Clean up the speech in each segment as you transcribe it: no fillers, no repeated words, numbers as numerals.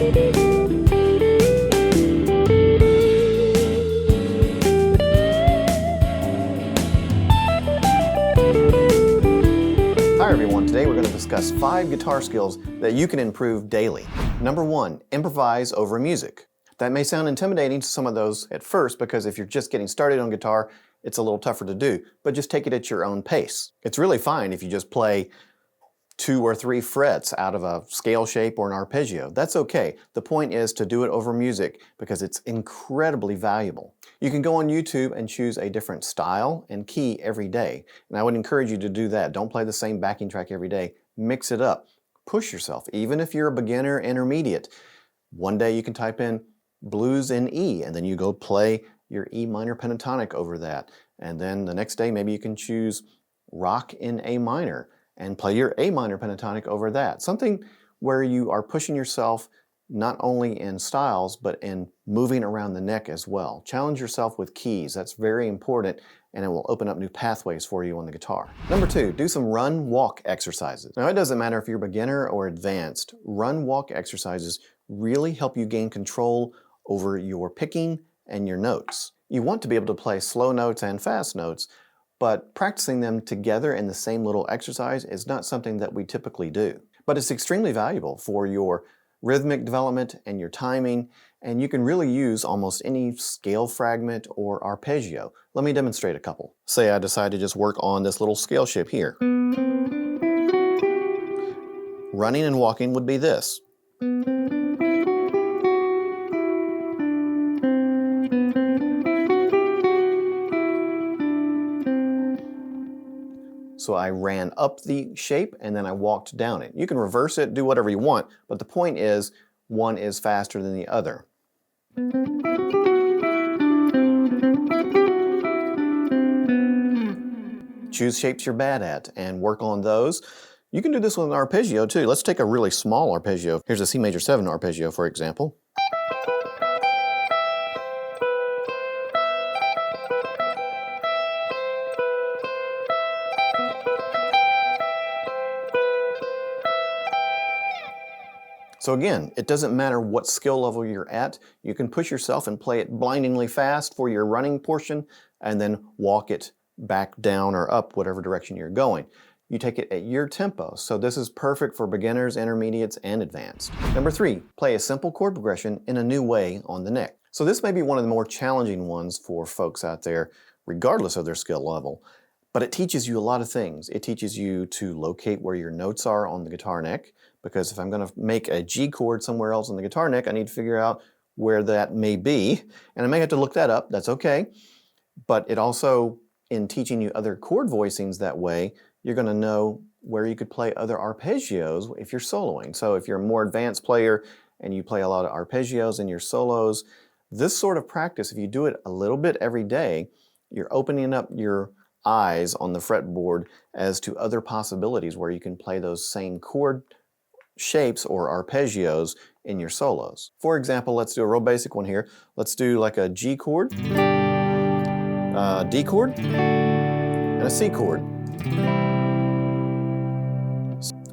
Hi everyone, today we're going to discuss 5 guitar skills that you can improve daily. Number 1, improvise over music. That may sound intimidating to some of those at first because if you're just getting started on guitar, it's a little tougher to do, but just take it at your own pace. It's really fine if you just play 2 or 3 frets out of a scale shape or an arpeggio. That's okay. The point is to do it over music because it's incredibly valuable. You can go on YouTube and choose a different style and key every day. And I would encourage you to do that. Don't play the same backing track every day. Mix it up. Push yourself. Even if you're a beginner, intermediate, one day you can type in blues in E and then you go play your E minor pentatonic over that. And then the next day maybe you can choose rock in A minor and play your A minor pentatonic over that. Something where you are pushing yourself not only in styles, but in moving around the neck as well. Challenge yourself with keys. That's very important, and it will open up new pathways for you on the guitar. Number 2, do some run-walk exercises. Now, it doesn't matter if you're beginner or advanced. Run-walk exercises really help you gain control over your picking and your notes. You want to be able to play slow notes and fast notes, but practicing them together in the same little exercise is not something that we typically do. But it's extremely valuable for your rhythmic development and your timing, and you can really use almost any scale fragment or arpeggio. Let me demonstrate a couple. Say I decide to just work on this little scale shape here. Running and walking would be this. So I ran up the shape and then I walked down it. You can reverse it, do whatever you want, but the point is one is faster than the other. Choose shapes you're bad at and work on those. You can do this with an arpeggio too. Let's take a really small arpeggio. Here's a C major 7 arpeggio, for example. So again, it doesn't matter what skill level you're at. You can push yourself and play it blindingly fast for your running portion and then walk it back down or up whatever direction you're going. You take it at your tempo. So this is perfect for beginners, intermediates, and advanced. Number 3, play a simple chord progression in a new way on the neck. So this may be one of the more challenging ones for folks out there, regardless of their skill level. But it teaches you a lot of things. It teaches you to locate where your notes are on the guitar neck, because if I'm going to make a G chord somewhere else on the guitar neck, I need to figure out where that may be. And I may have to look that up, that's okay. But it also, in teaching you other chord voicings that way, you're going to know where you could play other arpeggios if you're soloing. So if you're a more advanced player and you play a lot of arpeggios in your solos, this sort of practice, if you do it a little bit every day, you're opening up your eyes on the fretboard as to other possibilities where you can play those same chord shapes or arpeggios in your solos. For example, let's do a real basic one here. Let's do like a G chord, D chord, and a C chord.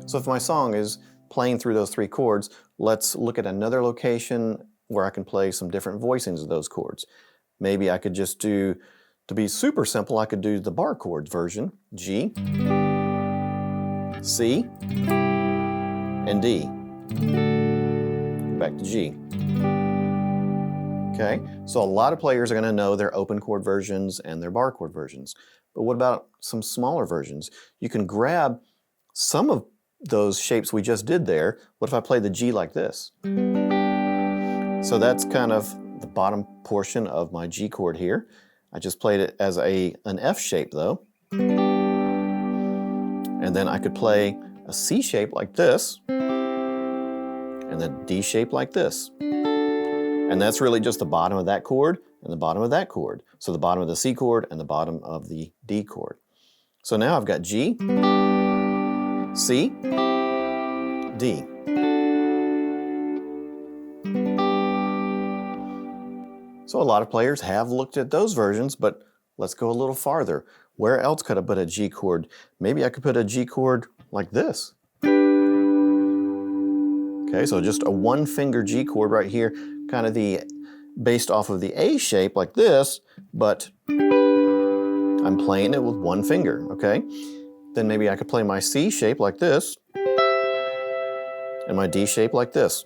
So if my song is playing through those 3 chords, let's look at another location where I can play some different voicings of those chords. Maybe I could just do, to be super simple, I could do the bar chord version, G, C, and D. Back to G. Okay, so a lot of players are going to know their open chord versions and their bar chord versions. But what about some smaller versions? You can grab some of those shapes we just did there. What if I play the G like this? So that's kind of the bottom portion of my G chord here. I just played it as an F shape though. And then I could play a C shape like this, and then D shape like this. And that's really just the bottom of that chord and the bottom of that chord. So the bottom of the C chord and the bottom of the D chord. So now I've got G, C, D. So a lot of players have looked at those versions, but let's go a little farther. Where else could I put a G chord? Maybe I could put a G chord like this. Okay, so just a one finger G chord right here, kind of based off of the A shape like this, but I'm playing it with one finger, okay? Then maybe I could play my C shape like this, and my D shape like this,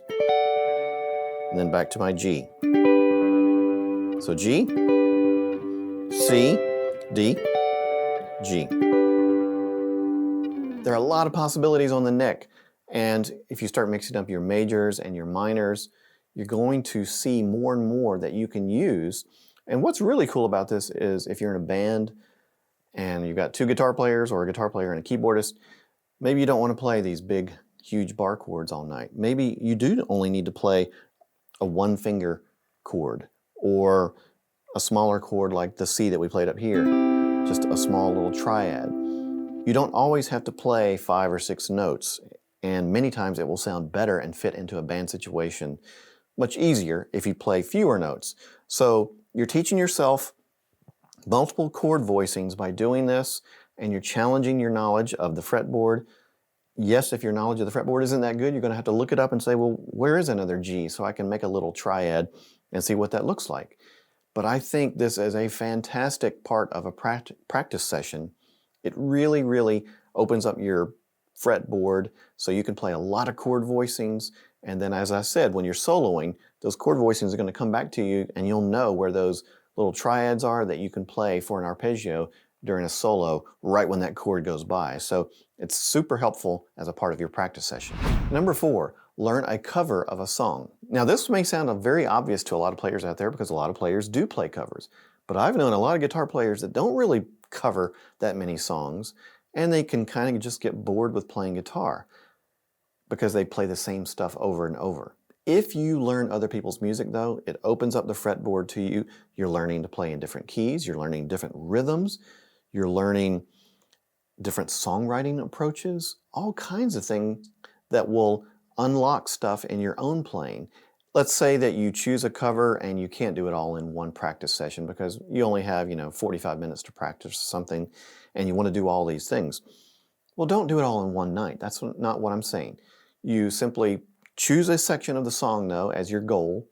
and then back to my G. So G, C, D, G. There are a lot of possibilities on the neck, and if you start mixing up your majors and your minors, you're going to see more and more that you can use. And what's really cool about this is if you're in a band and you've got two guitar players or a guitar player and a keyboardist, maybe you don't want to play these big, huge bar chords all night. Maybe you do only need to play a one finger chord or a smaller chord like the C that we played up here, just a small little triad. You don't always have to play 5 or 6 notes, and many times it will sound better and fit into a band situation much easier if you play fewer notes. So you're teaching yourself multiple chord voicings by doing this, and you're challenging your knowledge of the fretboard. Yes, if your knowledge of the fretboard isn't that good, you're going to have to look it up and say, well, where is another G so I can make a little triad and see what that looks like. But I think this is a fantastic part of a practice session. It really, really opens up your fretboard so you can play a lot of chord voicings. And then, as I said, when you're soloing, those chord voicings are going to come back to you, and you'll know where those little triads are that you can play for an arpeggio during a solo right when that chord goes by. So it's super helpful as a part of your practice session. Number 4, learn a cover of a song. Now this may sound very obvious to a lot of players out there because a lot of players do play covers. But I've known a lot of guitar players that don't really cover that many songs, and they can kind of just get bored with playing guitar because they play the same stuff over and over. If you learn other people's music though, it opens up the fretboard to you. You're learning to play in different keys, you're learning different rhythms, you're learning different songwriting approaches, all kinds of things that will unlock stuff in your own playing. Let's say that you choose a cover and you can't do it all in one practice session because you only have, 45 minutes to practice something and you want to do all these things. Well, don't do it all in one night. That's not what I'm saying. You simply choose a section of the song, though, as your goal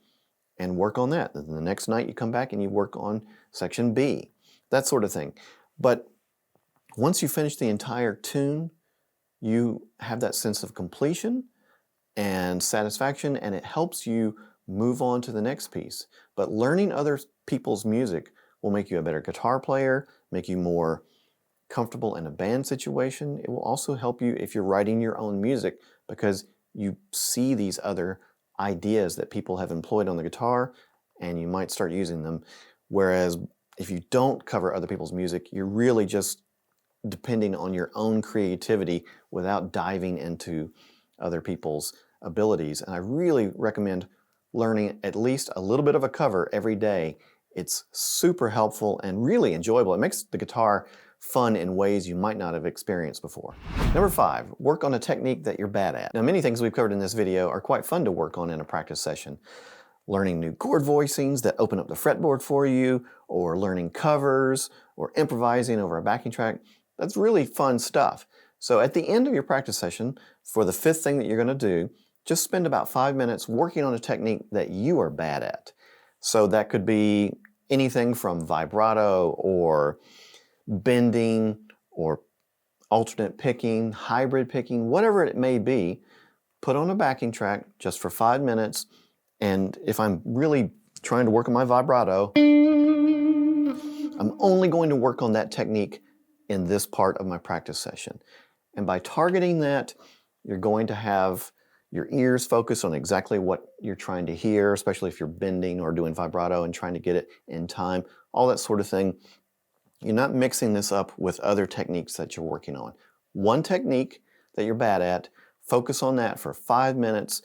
and work on that. Then the next night you come back and you work on section B, that sort of thing. But once you finish the entire tune, you have that sense of completion and satisfaction, and it helps you move on to the next piece. But learning other people's music will make you a better guitar player, make you more comfortable in a band situation. It will also help you if you're writing your own music because you see these other ideas that people have employed on the guitar and you might start using them. Whereas if you don't cover other people's music, you're really just depending on your own creativity without diving into other people's abilities. And I really recommend learning at least a little bit of a cover every day. It's super helpful and really enjoyable. It makes the guitar fun in ways you might not have experienced before. Number 5, work on a technique that you're bad at. Now, many things we've covered in this video are quite fun to work on in a practice session. Learning new chord voicings that open up the fretboard for you, or learning covers, or improvising over a backing track. That's really fun stuff. So at the end of your practice session, for the 5th thing that you're going to do, just spend about 5 minutes working on a technique that you are bad at. So that could be anything from vibrato or bending or alternate picking, hybrid picking, whatever it may be. Put on a backing track just for 5 minutes, and if I'm really trying to work on my vibrato, I'm only going to work on that technique in this part of my practice session. And by targeting that, you're going to have your ears focus on exactly what you're trying to hear, especially if you're bending or doing vibrato and trying to get it in time, all that sort of thing. You're not mixing this up with other techniques that you're working on. One technique that you're bad at, focus on that for 5 minutes.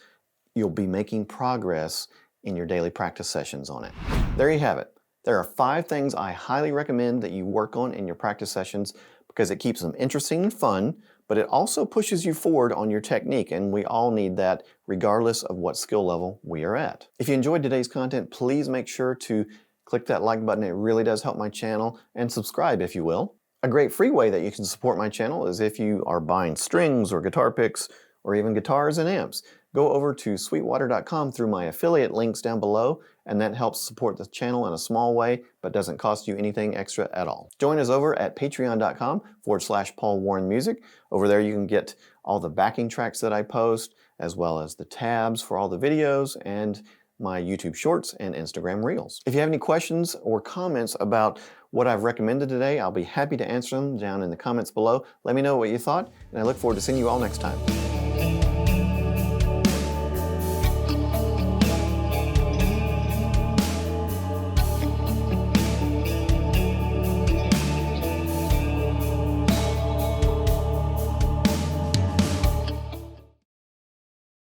You'll be making progress in your daily practice sessions on it. There you have it. There are 5 things I highly recommend that you work on in your practice sessions because it keeps them interesting and fun, but it also pushes you forward on your technique, and we all need that regardless of what skill level we are at. If you enjoyed today's content, please make sure to click that like button. It really does help my channel, and subscribe if you will. A great free way that you can support my channel is if you are buying strings or guitar picks or even guitars and amps. go over to sweetwater.com through my affiliate links down below, and that helps support the channel in a small way, but doesn't cost you anything extra at all. Join us over at patreon.com/Paul Warren Music. Over there you can get all the backing tracks that I post, as well as the tabs for all the videos and my YouTube Shorts and Instagram Reels. If you have any questions or comments about what I've recommended today, I'll be happy to answer them down in the comments below. Let me know what you thought, and I look forward to seeing you all next time.